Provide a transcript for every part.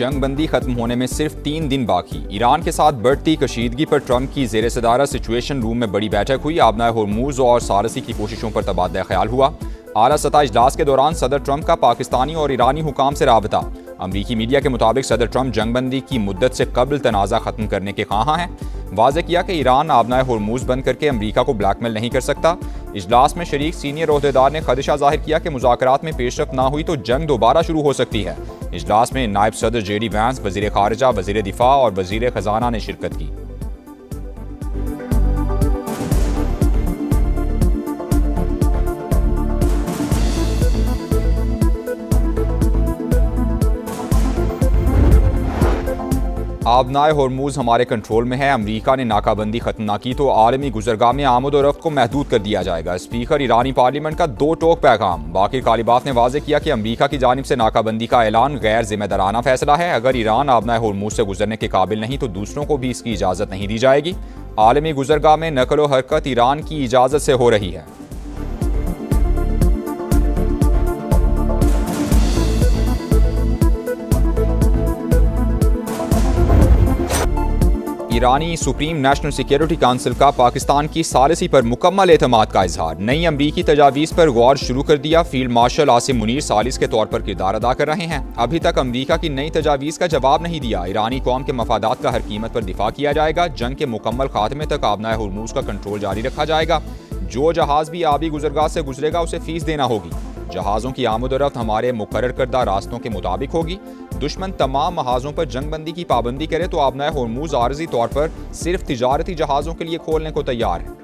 जंग बंदी खत्म होने में सिर्फ 3 दिन बाकी। ईरान के साथ बढ़ती कशीदगी पर ट्रंप की ज़ेर सदारत सिचुएशन रूम में बड़ी बैठक हुई। आबनाए होर्मुज और सारसी की कोशिशों पर तबादला ख्याल हुआ। आला सतह इजलास के दौरान सदर ट्रंप का पाकिस्तानी और ईरानी हुकाम से राबता। अमरीकी मीडिया के मुताबिक सदर ट्रंप जंग बंदी की मुद्दत से कबल तनाज़ा खत्म करने के ख्वाहां हैं। वाज़े किया कि ईरान आबनाए होर्मुज बंद करके अमरीका को ब्लैकमेल नहीं कर सकता। इजलास में शरीक सीनियर ओहदेदार ने खदशा जाहिर किया कि मुज़ाकरात में पेशरफ्त ना हुई तो जंग दोबारा शुरू हो सकती है। इजलास में नायब सदर जेडी वैंस, वज़ीर ख़ारिजा, वज़ीर दिफा और वज़ीर ख़जाना ने शिरकत की। आबनाए होर्मुज हमारे कंट्रोल में है। अमरीका ने नाकाबंदी खत्म ना की तो आलमी गुजरगाह में आमद और रफ्त को महदूद कर दिया जाएगा। स्पीकर ईरानी पार्लियामेंट का 2 टोक पैगाम। बाकी कालिबाफ ने वाज़े किया कि अमरीका की जानिब से नाकाबंदी का ऐलान गैर जिम्मेदाराना फैसला है। अगर ईरान आबनाए होर्मुज से गुजरने के काबिल नहीं तो दूसरों को भी इसकी इजाज़त नहीं दी जाएगी। आलमी गुजरगाह में नकलो हरकत ईरान की इजाज़त से हो रही है। ईरानी सुप्रीम नेशनल सिक्योरिटी काउंसिल का पाकिस्तान की सालिसी पर मुकम्मल एतमाद का इजहार। नई अमरीकी तजावीज़ पर गौर शुरू कर दिया। फील्ड मार्शल आसिम मुनीर सालिस के तौर पर किरदार अदा कर रहे हैं। अभी तक अमरीका की नई तजावीज़ का जवाब नहीं दिया। ईरानी कौम के मफादात का हर कीमत पर दिफा किया जाएगा। जंग के मुकम्मल खात्मे तक आबनाए होर्मुज का कंट्रोल जारी रखा जाएगा। जो जहाज भी आबी गुजरगाह से गुजरेगा उसे फीस देना होगी। जहाज़ों की आमद-ओ-रफ्त हमारे मुकर्रर करदा रास्तों के मुताबिक होगी। दुश्मन तमाम महाजों पर जंगबंदी की पाबंदी करे तो आबनाए होर्मुज आर्जी तौर पर सिर्फ तिजारती जहाज़ों के लिए खोलने को तैयार है।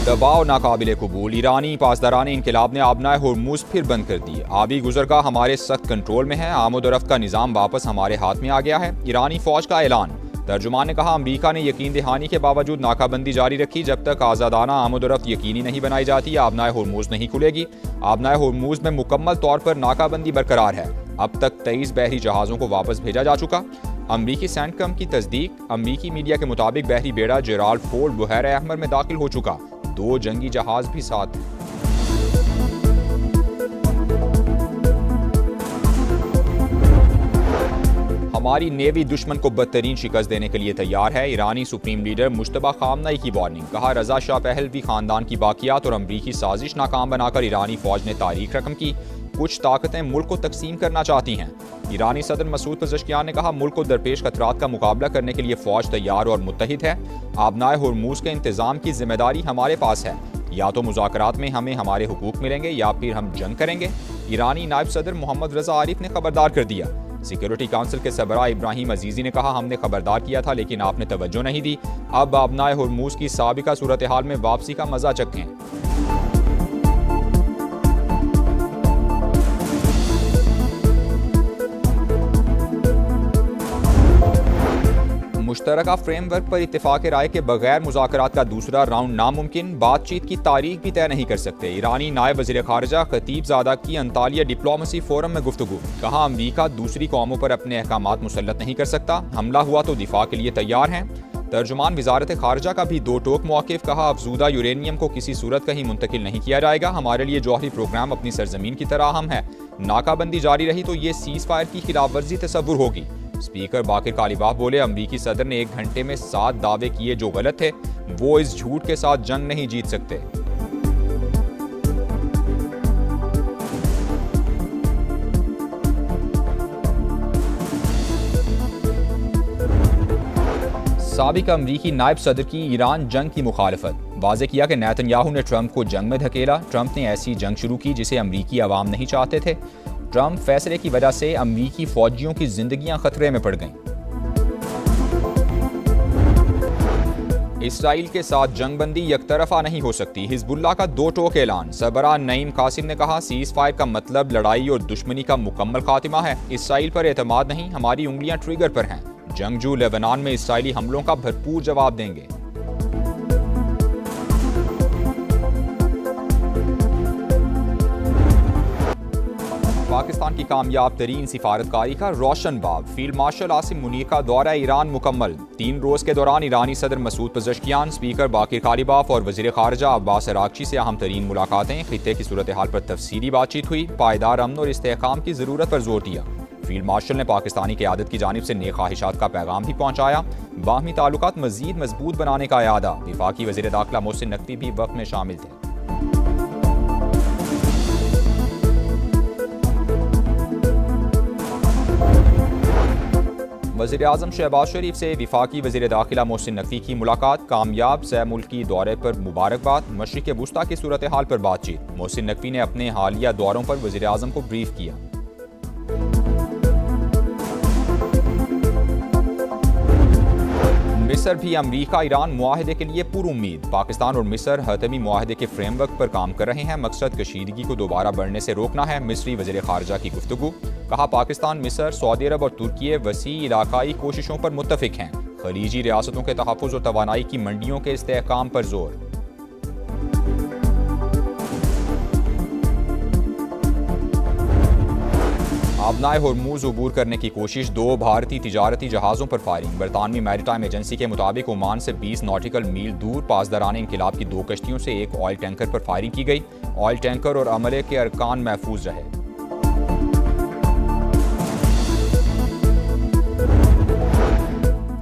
दबाव नाकाबिले कबूल। ईरानी पासदारान इनकलाब ने आबनाए होर्मुज फिर बंद कर दी। आबी गुजरगाह हमारे सख्त कंट्रोल में है। आमद-ओ-रफ्त का निज़ाम वापस हमारे हाथ में आ गया है। ईरानी फौज का ऐलान। तर्जुमान ने कहा, अमरीका ने यकीन दहानी के बावजूद नाकाबंदी जारी रखी। जब तक आज़ादाना आमद-ओ-रफ्त यकीनी नहीं बनाई जाती आबनाए होर्मुज नहीं खुलेगी। आबनाए होर्मुज में मुकम्मल तौर पर नाकाबंदी बरकरार है। अब तक 23 बहरी जहाज़ों को वापस भेजा जा चुका। अमरीकी सेंटकम की तस्दीक। अमरीकी मीडिया के मुताबिक बहरी बेड़ा जेराल्ड फोर्ड बहर अहमर में दाखिल हो चुका। 2 जंगी जहाज भी साथ हैं। हमारी नेवी दुश्मन को बदतरीन शिकस्त देने के लिए तैयार है। ईरानी सुप्रीम लीडर मुश्तबा खामनई की वार्निंग। कहा, रजा शाह पहलवी खानदान की बाकियात और अमरीकी साजिश नाकाम बनाकर ईरानी फौज ने तारीख रकम की। कुछ ताकतें मुल्क को तकसीम करना चाहती हैं। ईरानी सदर मसूद पज़ेश्कियान ने कहा, मुल्क को दरपेश खतरात का मुकाबला करने के लिए फौज तैयार और मुत्तहिद है। आबनाए होर्मुज के इंतजाम की जिम्मेदारी हमारे पास है। या तो मुज़ाकरात में हमें हमारे हुकूक मिलेंगे या फिर हम जंग करेंगे। ईरानी नायब सदर मोहम्मद रजा आरिफ ने खबरदार कर दिया। सिक्योरिटी काउंसिल के सरबराह इब्राहिम अजीजी ने कहा, हमने खबरदार किया था लेकिन आपने तवज्जो नहीं दी। अब आबनाए होर्मुज की साबिका सूरत हाल में वापसी का मजा चखें। मुश्तरका फ्रेमवर्क पर इत्तेफाक राय के बगैर मुज़ाकरात का दूसरा राउंड नामुमकिन। बातचीत की तारीख भी तय नहीं कर सकते। ईरानी नायब वज़ीर ख़ारिजा खतीबज़ादा की अंतालिया डिप्लोमेसी फोरम में गुफ्तगू। कहा, अमरीका दूसरी कौमों पर अपने अहकामात मुसल्लत नहीं कर सकता। हमला हुआ तो दिफा के लिए तैयार हैं। तर्जुमान वज़ारत ख़ारिजा का भी 2 टोक मौक़िफ़। कहा, अफजूदा यूरेनियम को किसी सूरत कहीं मुंतकिल नहीं किया जाएगा। हमारे लिए जौहरी प्रोग्राम अपनी सरजमीन की तरह अहम है। नाकाबंदी जारी रही तो ये सीज़ फायर की खिलाफ वर्जी तसव्वुर होगी। स्पीकर बाकिर कालिबाफ बोले, अमरीकी सदर ने 1 घंटे में 7 दावे किए जो गलत थे। वो इस झूठ के साथ जंग नहीं जीत सकते। साबिक अमरीकी नायब सदर की ईरान जंग की मुखालफत। वाज़े किया कि नेतन्याहू ने ट्रंप को जंग में धकेला। ट्रंप ने ऐसी जंग शुरू की जिसे अमरीकी अवाम नहीं चाहते थे। ट्रंप फैसले की वजह से अमरीकी फौजियों की जिंदगियां खतरे में पड़ गईं। इसराइल के साथ जंगबंदी यकतरफा नहीं हो सकती। हिजबुल्लाह का 2 टोक ऐलान। सरबराह नईम कासिम ने कहा, सीज़ फायर का मतलब लड़ाई और दुश्मनी का मुकम्मल खात्मा है। इसराइल पर एतमाद नहीं, हमारी उंगलियां ट्रिगर पर हैं। जंगजू लेबनान में इसराइली हमलों का भरपूर जवाब देंगे। पाकिस्तान की कामयाब तरीन सिफारतकारी का रोशन बाब। फील्ड मार्शल आसिम मुनीर का दौरा ईरान मुकम्मल। 3 रोज के दौरान ईरानी सदर मसूद पज़ेश्कियान, स्पीकर बाकिर कालिबाफ और वज़ीर ख़ारजा अब्बास अरागची से अहम तरीन मुलाकातें। खित्ते की सूरत हाल पर तफसीली बातचीत हुई। पायदार अमन और इस्तेहकाम की ज़रूरत पर जोर दिया। फील्ड मार्शल ने पाकिस्तानी क़यादत की जानिब से नेक ख्वाहिशात का पैगाम भी पहुँचाया। बाहमी ताल्लुकात मज़ीद मजबूत बनाने का इरादा। वफाकी वज़ीर दाखिला मोहसिन नकवी भी वक्त में शामिल थे। वज़ीर-ए-आज़म शहबाज शरीफ से वफाकी वज़ीर दाखिला मोहसिन नकवी की मुलाकात। कामयाब सह मुल्की दौरे पर मुबारकबाद। मशरिक़ वुस्ता की सूरत हाल पर बातचीत। मोहसिन नकवी ने अपने हालिया दौरों पर वज़ीर-ए-आज़म को ब्रीफ किया। मिस्र भी अमरीका ईरान मुआहदे के लिए पुरुम्मीद। पाकिस्तान और मिस्र हतमी मुआहदे के फ्रेमवर्क पर काम कर रहे हैं। मकसद कशीदगी को दोबारा बढ़ने से रोकना है। मिस्री वज़ीर ख़ारजा की गुफ्तगू। कहा, पाकिस्तान, मिस्र, सऊदी अरब और तुर्की वसी इलाकाई कोशिशों पर मुत्तफिक हैं। खलीजी रियासतों के तहफ़्फ़ुज़ और तवानाई की मंडियों के इस्तेहकाम पर जोर। आबनाए होर्मुज़ अबूर करने की कोशिश। 2 भारतीय तिजारती जहाज़ों पर फायरिंग। बरतानवी मैरीटाइम एजेंसी के मुताबिक ओमान से 20 नॉटिकल मील दूर पासदारान इनकिलाब की 2 कश्तियों से एक ऑयल टैंकर पर फायरिंग की गई। ऑयल टैंकर और अमले के अरकान महफूज रहे।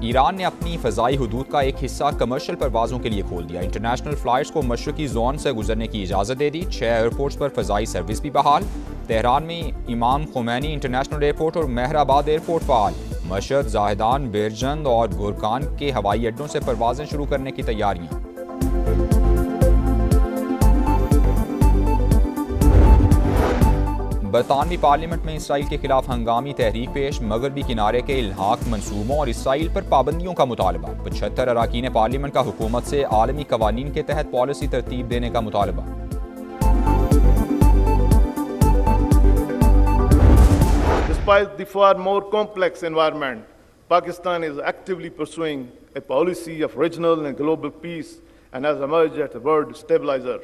ईरान ने अपनी फ़ज़ाई हुदूद का एक हिस्सा कमर्शियल परवाज़ों के लिए खोल दिया। इंटरनेशनल फ़्लाइट्स को मशरक़ी जोन से गुजरने की इजाज़त दे दी। 6 एयरपोर्ट्स पर फ़ज़ाई सर्विस भी बहाल। तेहरान में इमाम खुमैनी इंटरनेशनल एयरपोर्ट और मेहराबाद एयरपोर्ट फ़ाल। मशहद, जाहिदान, बेरजंद और गुरकान के हवाई अड्डों से परवाज़ें शुरू करने की तैयारियाँ। बरतानवी पार्लियामेंट में इसराइल के खिलाफ हंगामी तहरीक पेश। मगरबी किनारे के इल्हाक मंसूबों और इसराइल पर पाबंदियों का मुतालबा। 75 अरकान पार्लियामेंट का हुकूमत से आलमी कवानीन के तहत पॉलिसी तरतीब देने का मुतालबा। Despite the far more complex environment, Pakistan is actively pursuing a policy of regional and global peace and has emerged as a world stabilizer.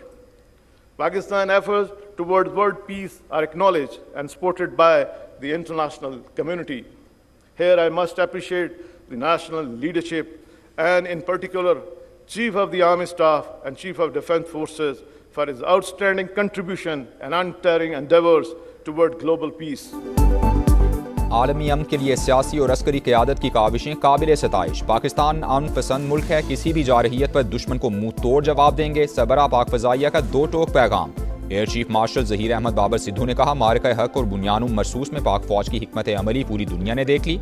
Pakistan's efforts towards world peace are acknowledged and supported by the international community. Here I must appreciate the national leadership and in particular Chief of the Army Staff and Chief of Defense Forces for his outstanding contribution and untiring endeavors toward global peace. आलमी अमन के लिए सियासी और अस्करी क़यादत की काविशें काबिल सताइश। पाकिस्तान अमन पसंद मुल्क है। किसी भी जारहियत पर दुश्मन को मुंह तोड़ जवाब देंगे। सरबराह पाक फ़ज़ाइया का 2 टोक पैगाम। Air chief marshal Zaheer Ahmed Babar Sidhu ने कहा, मारका हक और बुनियानुम मरसूस में पाक फ़ौज की हिकमत अमली पूरी दुनिया ने देख ली।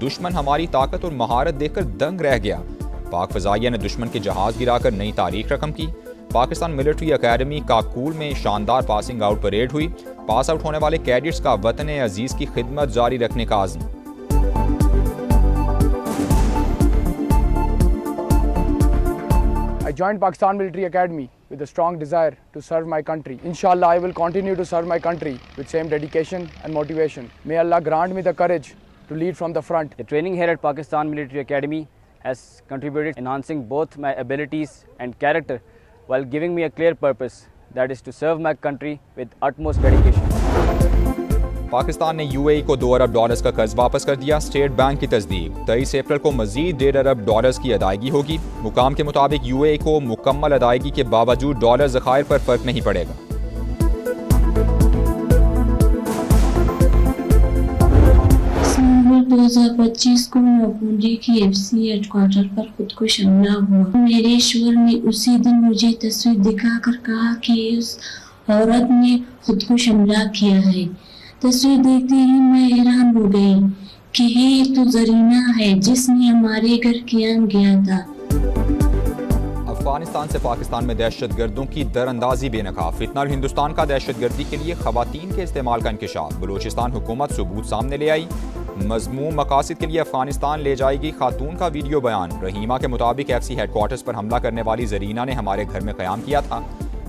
दुश्मन हमारी ताकत और महारत देखकर दंग रह गया। पाक फ़ज़ाइया ने दुश्मन के जहाज़ गिराकर नई तारीख रकम की। पाकिस्तान मिलिट्री अकेडमी काकूल में शानदार पासिंग आउट परेड हुई। पास आउट होने वाले कैडेट्स का वतन अजीज की खिदमत जारी रखने का आज़म। I joined Pakistan Military Academy with a strong desire to serve my country. Inshallah, I will continue to serve my country with same dedication and motivation. May Allah grant me the courage to lead from the front. The training here at Pakistan Military Academy has contributed enhancing both my abilities and character while giving me a clear purpose, that is to serve my country with utmost dedication. Pakistan ने UAE को $2 अरब का कर्ज वापस कर दिया। State bank की तस्दीक। 23 अप्रैल को मजीद $1.5 अरब की अदायगी होगी। हुकाम के मुताबिक UAE को मुकम्मल अदायगी के बावजूद डॉलर ज़खायर पर फर्क नहीं पड़ेगा। सितंबर 2025 को पूंजी की FC हेडक्वार्टर पर खुदकुश हमला हुआ। मेरे ईश्वर ने उसी दिन मुझे तस्वीर दिखाकर कहा कि उस औरत ने खुदकुश हमला किया है। तस्वीर देखते ही मैं हैरान हो गई कि ये तो जरीना है जिसने हमारे घर कियाम गया था। अफगानिस्तान से पाकिस्तान में दहशतगर्दों की दरअंदाजी बेनकाब। फितना और हिंदुस्तान का दहशतगर्दी के लिए खवातीन के इस्तेमाल का इंकशाफ। बलूचिस्तान हुकूमत सबूत सामने ले आई। मज़मूम मकासद के लिए अफगानिस्तान ले जाएगी खातून का वीडियो बयान। रहीमा के मुताबिक FC हेडक्वार्टर्स पर हमला करने वाली जरीना ने हमारे घर में क़याम किया था।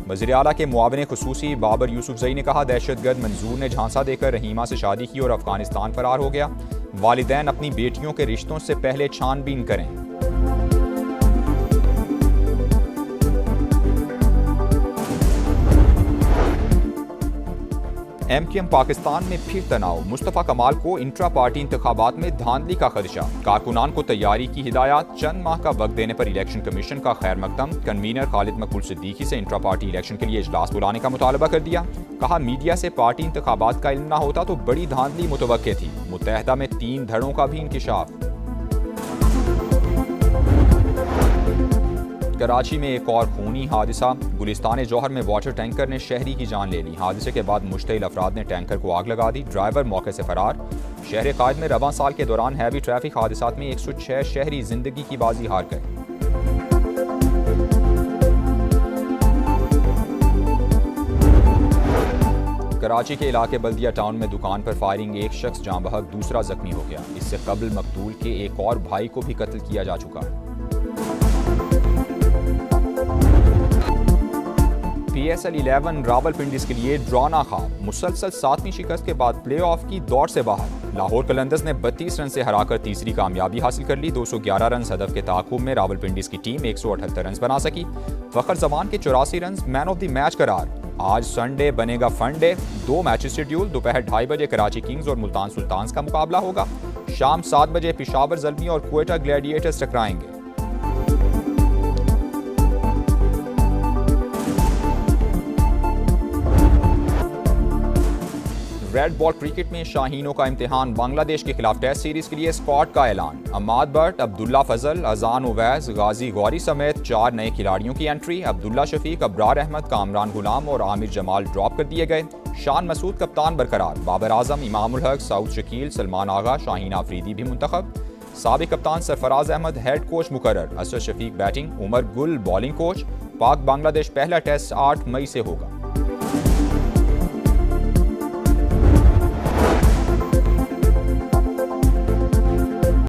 वज़ीर आला के मुआविन खुसूसी बाबर यूसुफजई ने कहा, दहशतगर्द मंजूर ने झांसा देकर रहीमा से शादी की और अफगानिस्तान फरार हो गया। वालिदैन अपनी बेटियों के रिश्तों से पहले छानबीन करें। MQM पाकिस्तान में फिर तनाव, मुस्तफ़ा कमाल को इंट्रा पार्टी इंतखाबात में धांधली का खदशा, कारकुनान को तैयारी की हिदायत, चंद माह का वक्त देने पर इलेक्शन कमीशन का खैर मकदम, कन्वीनर खालिद मकबूल सिद्दीकी से इंट्रा पार्टी इलेक्शन के लिए इजलास बुलाने का मुतालबा कर दिया। कहा मीडिया से पार्टी इंतखाबात का इल्म न होता तो बड़ी धांधली मुतवक्के थी। मुत्तहदा में 3 धड़ों का भी इंकिशाफ। कराची में एक और खूनी हादसा, गुलिस्तान जौहर में वाटर टैंकर ने शहरी की जान ले ली। हादसे के बाद मुश्तइल अफराद ने टैंकर को आग लगा दी, ड्राइवर मौके से फरार। शहर कायद में रवां साल के दौरान हैवी ट्रैफिक हादसात में 106 शहरी जिंदगी की बाजी हार गए। कराची के इलाके बल्दिया टाउन में दुकान पर फायरिंग, एक शख्स जाँ बहक, दूसरा जख्मी हो गया। इससे कबल मकतूल के एक और भाई को भी कत्ल किया जा चुका है। PSL 11 रावलपिंडी के लिए ड्रॉना ख्वाब, मुसलसल 7वीं शिकस्त के बाद प्लेऑफ की दौड़ से बाहर। लाहौर कलंदर्स ने 32 रन से हराकर तीसरी कामयाबी हासिल कर ली। 211 रन हदफ के ताक़ुब में रावलपिंडी की टीम 178 रन बना सकी। फखर जमान के 84 run man of the match करार। आज संडे बनेगा फन डे। 2 मैच शेड्यूल, दोपहर 2:30 बजे कराची किंग्स और मुल्तान सुल्तान्स का मुकाबला होगा। शाम 7 बजे पेशावर ज़ल्मी और क्वेटा ग्लैडिएटर्स टकराएंगे। रेड बॉल क्रिकेट में शाहीनों का इम्तिहान, बांग्लादेश के खिलाफ टेस्ट सीरीज के लिए स्क्वाड का ऐलान। अम्माद बट, अब्दुल्ला फजल, अजान उवैस, गाजी गौरी समेत 4 नए खिलाड़ियों की एंट्री। अब्दुल्ला शफीक, अब्रार अहमद, कामरान गुलाम और आमिर जमाल ड्रॉप कर दिए गए। शान मसूद कप्तान बरकरार। बाबर आजम, इमामुल हक, सऊद शकील, सलमान आगा, शाहीन आफरीदी भी मुंतखब। साबिक कप्तान सरफराज अहमद हेड कोच मुकर्रर। Asad Shafiq batting, Umar Gul bowling coach. पाक बांग्लादेश पहला टेस्ट 8 मई से होगा।